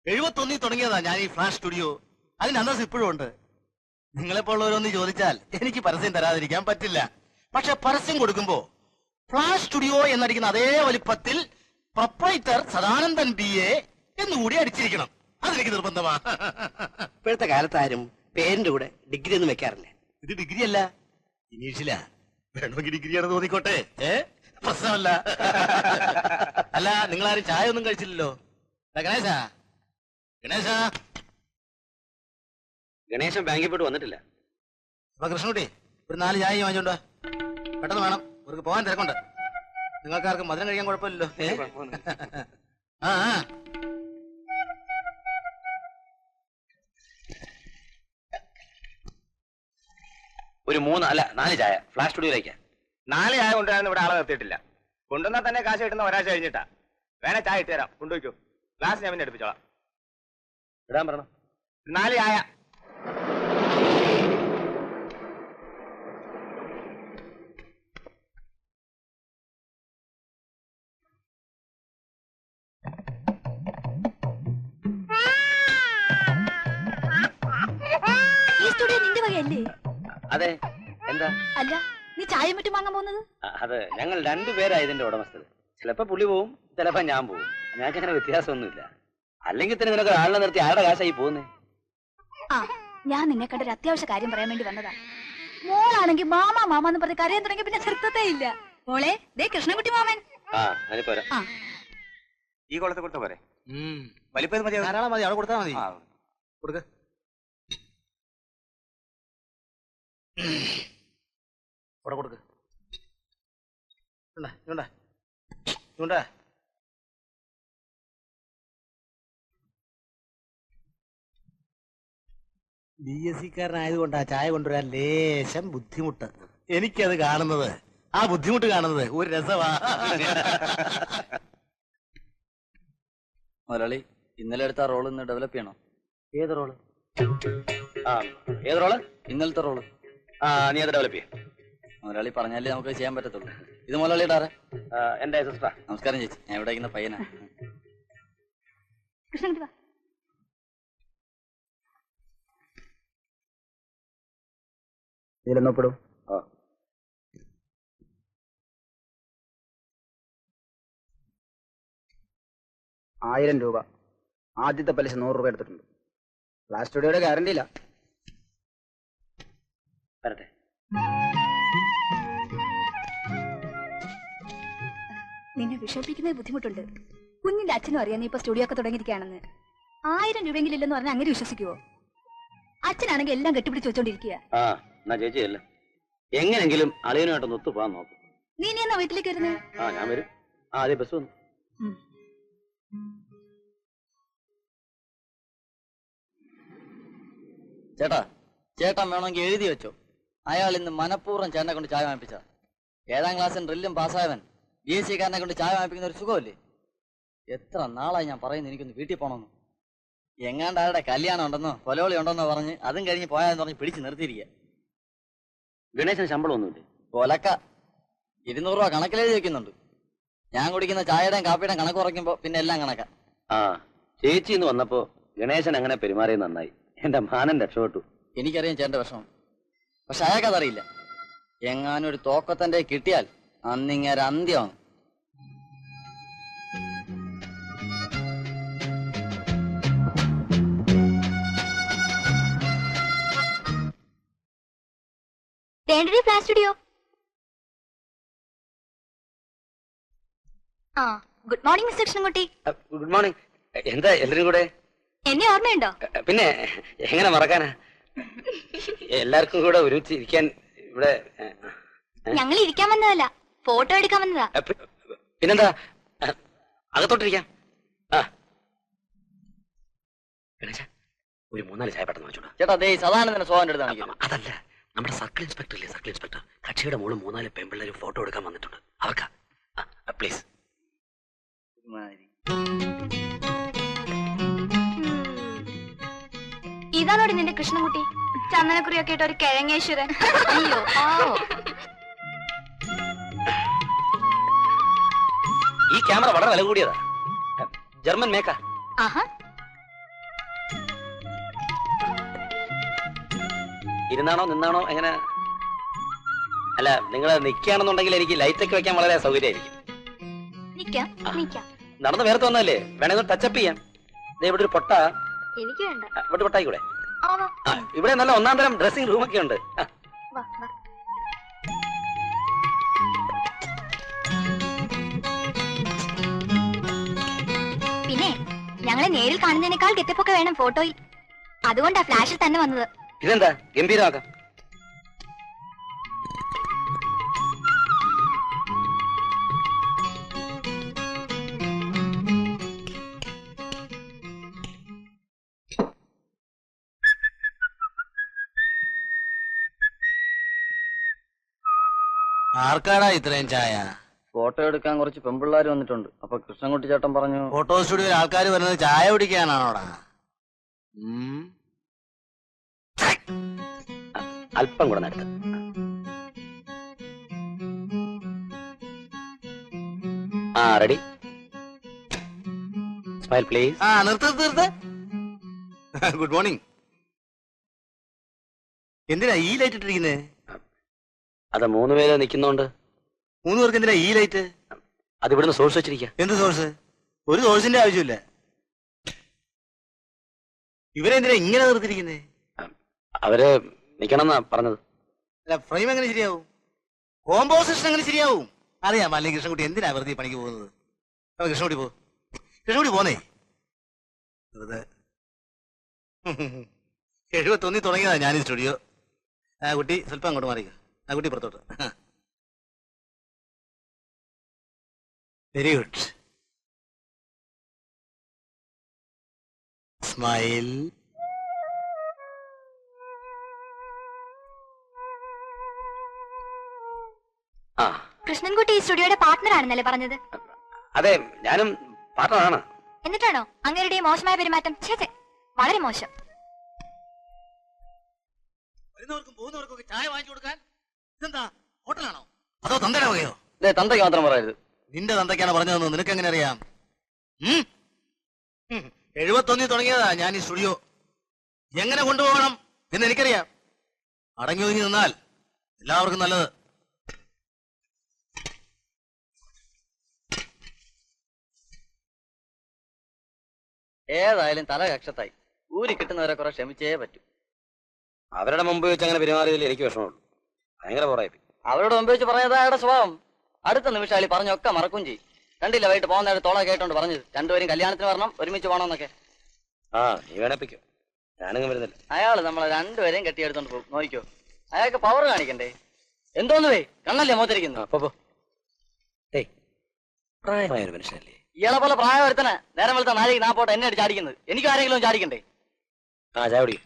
71 തുടങ്ങിയതാ ഞാൻ ഈ ഫ്ലാഷ് സ്റ്റുഡിയോ. അതിന് അന്തസ് ഇപ്പോഴും ഉണ്ട്. നിങ്ങളെപ്പോലുള്ളവരൊന്ന് ചോദിച്ചാൽ എനിക്ക് പരസ്യം തരാതിരിക്കാൻ പറ്റില്ല. പക്ഷെ പരസ്യം കൊടുക്കുമ്പോ ഫ്ലാഷ് സ്റ്റുഡിയോ എന്നടിക്കുന്ന അതേ വലിപ്പത്തിൽ പ്രൊപ്പറേറ്റർ സദാനന്ദൻ BA എന്നുകൂടി അടിച്ചിരിക്കണം. അതെനിക്ക് നിർബന്ധമാ. ഇപ്പോഴത്തെ കാലത്ത് ആരും പേരിന്റെ കൂടെ ഡിഗ്രി ഒന്നും വെക്കാറില്ല. ഇത് ഡിഗ്രി അല്ല, ഇനീഷ്യലാ. വേണമെങ്കിൽ ഡിഗ്രിയാണെന്ന് തോന്നിക്കോട്ടെ, പ്രശ്നമല്ല. അല്ല, നിങ്ങളാരും ചായ ഒന്നും കഴിച്ചില്ലല്ലോ. ഗണേശാ, ഗണേശാ. ഗണേശൻ ബാങ്കിൽ പോയിട്ട് വന്നിട്ടില്ല. അപ്പൊ കൃഷ്ണകുട്ടി ഒരു 4 ചായ വാങ്ങിച്ചോണ്ടോ. പെട്ടെന്ന് വേണം, ഇവർക്ക് പോകാൻ തിരക്കുണ്ട്. നിങ്ങൾക്കാർക്കും മധുരം കഴിക്കാൻ കുഴപ്പമില്ലല്ലോ. ആ ഒരു 3 അല്ല 4 ചായ ഫ്ലാഷ് സ്റ്റുഡിയോയിലേക്ക്. 4 ചായ കൊണ്ടുവരാൻ ഇവിടെ ആളെ നിർത്തിയിട്ടില്ല. കൊണ്ടുവന്നാൽ തന്നെ കാശ് കിട്ടുന്ന ഒരാഴ്ച കഴിഞ്ഞിട്ടാ. വേണേ ചായ ഇട്ട് തരാം, കൊണ്ടുപോയിക്കോ. ഗ്ലാസ് ഞാൻ പിന്നെ എടുപ്പിച്ചോളാം. ഇടാൻ പറയണം. 4 ചായ. അതെ, എന്താ? അല്ല, നീ ചായ മറ്റും വാങ്ങാൻ പോകുന്നത്? അത് ഞങ്ങൾ 2 പേരാ ഇതിന്റെ ഉടമസ്ഥത്. ചിലപ്പോ പുള്ളി പോവും, ചിലപ്പോ ഞാൻ പോവും. ഞങ്ങൾക്ക് അങ്ങനെ വ്യത്യാസമൊന്നുമില്ല. അല്ലെങ്കിൽ തന്നെ നിനക്ക് ആളിനെ നിർത്തി ആരുടെ കാശായി പോകുന്നേ? ആ, ഞാൻ നിന്നെ കണ്ട ഒരു അത്യാവശ്യ കാര്യം പറയാൻ വേണ്ടി വന്നതാ. മോളാണെങ്കിൽ മാമാന്ന് പറഞ്ഞ് കരയാൻ തുടങ്ങി പിന്നെ നിർത്തത്തേ ഇല്ല. മോളെ, ദേ കൃഷ്ണൻകുട്ടി മാമൻ. ഈ കുളത്ത് കൊടുത്ത പോരെ? വലിപ്പം മതി, ധാരാളം മതി. അവിടെ കൊടുത്താൽ മതി. കൊടുക്ക. ഇവിടെ കൊടുക്ക. BSc-കാരനായതുകൊണ്ടാ ചായ കൊണ്ടുവരാൻ ലേശം ബുദ്ധിമുട്ട്. എനിക്കത് കാണുന്നത്, ആ ബുദ്ധിമുട്ട് കാണുന്നത് ഒരു രസമാ. മുതലാളി, ഇന്നലെ എടുത്ത റോൾ ഇന്ന് ഡെവലപ്പ് ചെയ്യണം. ഏത് റോള്? ഏത് റോള്? ഇന്നലത്തെ റോള്. നീ അത് ഡെവലപ്പ് ചെയ്യാം. മുതലാളി പറഞ്ഞാലേ നമുക്ക് ചെയ്യാൻ പറ്റത്തുള്ളൂ. ഇത് മുതലാളിയുടെ ആരാ? എന്റെ സിസ്റ്ററാ. നമസ്കാരം ചേച്ചി, ഞാൻ ഇവിടെ ഇരിക്കുന്ന പയ്യനാ. ഇതിലൊന്നപ്പെടും. 1000 രൂപ. ആദ്യത്തെ പലിശ 100 രൂപ എടുത്തിട്ടുണ്ട്. ഫ്ലാഷ് സ്റ്റുഡിയോയുടെ ഗ്യാരണ്ടി ഇല്ല. വരട്ടെ. നിന്നെ വിഷമിപ്പിക്കുന്നത് ബുദ്ധിമുട്ടുണ്ട്. കുഞ്ഞിന്റെ അച്ഛനും അറിയാം നീ ഇപ്പൊ സ്റ്റുഡിയോ ഒക്കെ തുടങ്ങിയിരിക്കുകയാണെന്ന്. 1000 രൂപയെങ്കിലും ഇല്ലെന്ന് പറഞ്ഞാൽ അങ്ങനെ വിശ്വസിക്കുവോ? അച്ഛനാണെങ്കിൽ എല്ലാം കെട്ടിപ്പിടിച്ച് വെച്ചോണ്ടിരിക്കുക. ചേച്ചിയല്ല, എങ്ങനെങ്കിലും അളിയനുമായിട്ടൊന്ന് ഒത്തുപോകാൻ നോക്കും. നീ എന്നാ വീട്ടിലേക്ക് വരുന്നേ? ഞാൻ വരും. ആദ്യം ബസ് വന്നു. ചേട്ടാ, ചേട്ടൻ വേണമെങ്കിൽ എഴുതി വെച്ചോ. അയാൾ ഇന്ന് മനഃപൂർവ്വം ചേട്ടനെ കൊണ്ട് ചായ വാങ്ങിപ്പിച്ച. 7ാം ക്ലാസ്സിൽ ഡ്രില്ലും പാസ്സായവൻ BSc-കാരനെ കൊണ്ട് ചായ വാങ്ങിപ്പിക്കുന്ന ഒരു സുഖമല്ലേ? എത്ര നാളായി ഞാൻ പറയുന്നു എനിക്കൊന്ന് വീട്ടിൽ പോകണമെന്ന്. എങ്ങാണ്ട് ആരുടെ കല്യാണം ഉണ്ടെന്നോ കൊലവിളി ഉണ്ടെന്നോ പറഞ്ഞ് അതും കഴിഞ്ഞ് പോയാന്ന് പറഞ്ഞ് പിടിച്ച് നിർത്തിയിരിക്കുക. ഗണേശന് ശമ്പളം ഒന്നുമില്ലേ? കൊലക്ക 200 രൂപ കണക്കിലെഴുതി വെക്കുന്നുണ്ട്. ഞാൻ കുടിക്കുന്ന ചായയുടെയും കാപ്പിയുടെയും കണക്ക് കുറയ്ക്കുമ്പോ പിന്നെ എല്ലാം കണക്കാ. ചേച്ചി ഇന്ന് വന്നപ്പോ ഗണേശൻ അങ്ങനെ പെരുമാറിയ നന്നായി. എന്റെ മാനൻ രക്ഷപ്പെട്ടു. എനിക്കറിയാം ചേട്ടന്റെ വിഷമം, പക്ഷെ അയാൾക്കതറിയില്ല. എങ്ങാനും ഒരു തോക്കത്തന്റെ കിട്ടിയാൽ അന്നിങ്ങര അന്ത്യമാണ്. Flash studio. Good morning mister Krishnankutty. Good morning. എന്താ എല്ലാരും കൂടെ? എന്നെ ഓർമ്മയുണ്ടോ? പിന്നെ എങ്ങനെ മറക്കാനാ? എല്ലാവർക്കും കൂടെ ഒരുമിച്ച് ഇരിക്കാൻ ഇവിടെ ഞങ്ങൾ ഇരിക്കാൻ വന്നതല്ല, ഫോട്ടോ എടുക്കാൻ വന്നതാ. പിന്നെന്താ, അകത്തോട്ടിരിക്കാം. ഗണേശ, ഒരു 3-4 ചായ പെട്ടെന്ന് വാങ്ങിച്ചോടാ. ചേട്ടാ, അതേ സദാനന്ദന്റെ സോഹന്റെ അടുത്താണ്. അതല്ല, നമ്മുടെ സർക്കിൾ ഇൻസ്പെക്ടർ ഇല്ലേ, സർക്കിൾ ഇൻസ്പെക്ടർ, കക്ഷിയുടെ മോള് 3-4 പെൺപിള്ളേരും ഫോട്ടോ എടുക്കാൻ വന്നിട്ടുണ്ട്. അവർക്കാ. പ്ലീസ്. ഇതാണോടി നിന്റെ കൃഷ്ണൻകുട്ടി? ചന്ദനക്കുറിയൊക്കെ ഇട്ട ഒരു കിഴങ്ങേശ്വരൻ. അയ്യോ, ഈ ക്യാമറ വളരെ വില കൂടിയതാ. ജർമ്മൻ മേക്കാ. ഇരുന്നാണോ നിന്നാണോ എങ്ങനെ? അല്ല, നിങ്ങൾ നിൽക്കുകയാണെന്നുണ്ടെങ്കിൽ എനിക്ക് ലൈറ്റൊക്കെ വെക്കാൻ വളരെ സൗകര്യമായിരിക്കും. നിക്കാം നിക്കാം. നടന്ന് വേർത്ത് വന്നല്ലേ, വേണമെങ്കിൽ ടച്ചപ്പ് ചെയ്യാം. ഇവിടെ ഒരു പൊട്ട, എനിക്ക് വേണ്ട. ഇവിടെ പൊട്ടായിക്കൂടെ? ആ, വാ. ഇവിടെ നല്ല ഒന്നാം തരം ഡ്രസ്സിംഗ് റൂമൊക്കെ ഉണ്ട്. വാ, വാ. പിന്നെ ഞങ്ങളെ നേരിൽ കാണുന്നതിനേക്കാൾ ഗെറ്റപ്പൊക്കെ വേണം ഫോട്ടോയിൽ. അതുകൊണ്ടാ ഫ്ലാഷിൽ തന്നെ വന്നത്. ഇതെന്താ ഗംഭീരമാക്കാം. ആർക്കാടാ ഇത്രയും ചായ? ഫോട്ടോ എടുക്കാൻ കുറച്ച് പെമ്പിള്ളാര് വന്നിട്ടുണ്ട്. അപ്പൊ കൃഷ്ണൻകുട്ടി ചേട്ടൻ പറഞ്ഞു ഫോട്ടോ സ്റ്റുഡിയോയിൽ ആൾക്കാർ വരുന്നത് ചായ കുടിക്കാനാണോടാ? അല്പം കൂടെ നടത്ത്. റെഡി? Smile please. നിർത്ത്. Good morning. എന്തിനാ ഈ ലൈറ്റ് ഇട്ടിരിക്കുന്നേ? അത് 3 പേര് നിൽക്കുന്നോണ്ട്. 3 പേർക്ക് എന്തിനാ ഈ ലൈറ്റ്? അത് ഇവിടുന്ന് സോഴ്സ് വെച്ചിരിക്കുക. എന്ത് സോഴ്സ്? ഒരു സോഴ്സിന്റെ ആവശ്യമില്ല. ഇവരെന്തിനാ ഇങ്ങനെ നിർത്തിരിക്കുന്നേ? അവര് നിക്കണമെന്നാ പറഞ്ഞത്. അല്ല, ഫ്രെയിം എങ്ങനെ ശരിയാവും? കോമ്പോസിഷൻ എങ്ങനെ ശരിയാവും? അറിയാം. അല്ലെങ്കിൽ കൃഷ്ണൻകുട്ടി എന്തിനാ വെറുതെ പണിക്ക് പോകുന്നത്? കൃഷ്ണൻകുട്ടി പോ. കൃഷ്ണൻകുട്ടി പോന്നേ. വെറുതെ 71 തുടങ്ങിയതാ ഞാൻ ഈ സ്റ്റുഡിയോ. കുട്ടി സ്വല്പം അങ്ങോട്ട് മാറിക്ക. കുട്ടി പുറത്തോട്ട്. Very good. സ്മൈൽ. കൃഷ്ണൻകുട്ടി ഈ സ്റ്റുഡിയോയുടെ പാർട്ട്ണർ ആണെന്നല്ലേ പറഞ്ഞത്? അതെ, ഞാനും പാർട്ട്ണറാണ്. എന്നിട്ടാണോ അങ്ങേരുടെ മോശമായ പെരുമാറ്റം? ഛേ, വളരെ മോശം. വരുന്നവർക്കും പോകുന്നവർക്കും ഒക്കെ ചായ വാങ്ങിച്ചു കൊടുക്കാൻ ഇതെന്താ ഹോട്ടലാണോ അതോ തന്തയുടെ വകയോ? തന്തയ്ക്ക് മാത്രം പറയരുത്. നിന്റെ തന്തയ്ക്കാണ് പറഞ്ഞതെന്ന് നിനക്ക് എങ്ങനെ അറിയാം? 71 തുടങ്ങിയതാ ഞാൻ ഈ സ്റ്റുഡിയോ. എങ്ങനെ കൊണ്ടുപോകണം എന്ന് എനിക്കറിയാം. അടങ്ങി ഒതുങ്ങി നിന്നാൽ എല്ലാവർക്കും നല്ലത്. ഏതായാലും തല കക്ഷത്തായി. ഊരി കിട്ടുന്നവരെ കുറെ ക്ഷമിച്ചേ പറ്റൂ. അവരുടെ മുമ്പ് വെച്ച് അങ്ങനെ പെരുമാറിയതിൽ എനിക്ക് വിഷമമുള്ളൂ. ഭയങ്കര പോറായി. അവരോട് മുമ്പ് വെച്ച് പറഞ്ഞത് അയാളുടെ സ്വഭാവം. അടുത്ത നിമിഷം അയാൾ പറഞ്ഞൊക്കെ മറക്കും ചെയ്യും. കണ്ടില്ല വൈകിട്ട് പോകുന്നതായിട്ട് തോള കേട്ടോണ്ട് പറഞ്ഞത് രണ്ടുപേരും കല്യാണത്തിന് വരണം, ഒരുമിച്ച് പോകണമെന്നൊക്കെ. നീ വേണപ്പിക്കോ, ഞാനങ്ങ് വരുന്നില്ല. അയാള് നമ്മളെ രണ്ടുപേരെയും കെട്ടിയെടുത്തോണ്ട് പോകും. നോക്കിക്കോ, അയാൾക്ക് പവർ കാണിക്കണ്ടേ? എന്തോന്ന് വേ കണ്ണല്ലേ മോത്തിരിക്കുന്നു. പ്രായമായ ഒരു മനുഷ്യനല്ലേ ഇയാളെ പോലെ പ്രായം ഒരുത്തനെ നേരം വെളുത്ത നാളെ നാ പോട്ടെ എന്നെ അടിച്ചാടിക്കുന്നത്. എനിക്ക് ആരെങ്കിലും ചാടിക്കണ്ടേ? ചായ കുടിക്കും.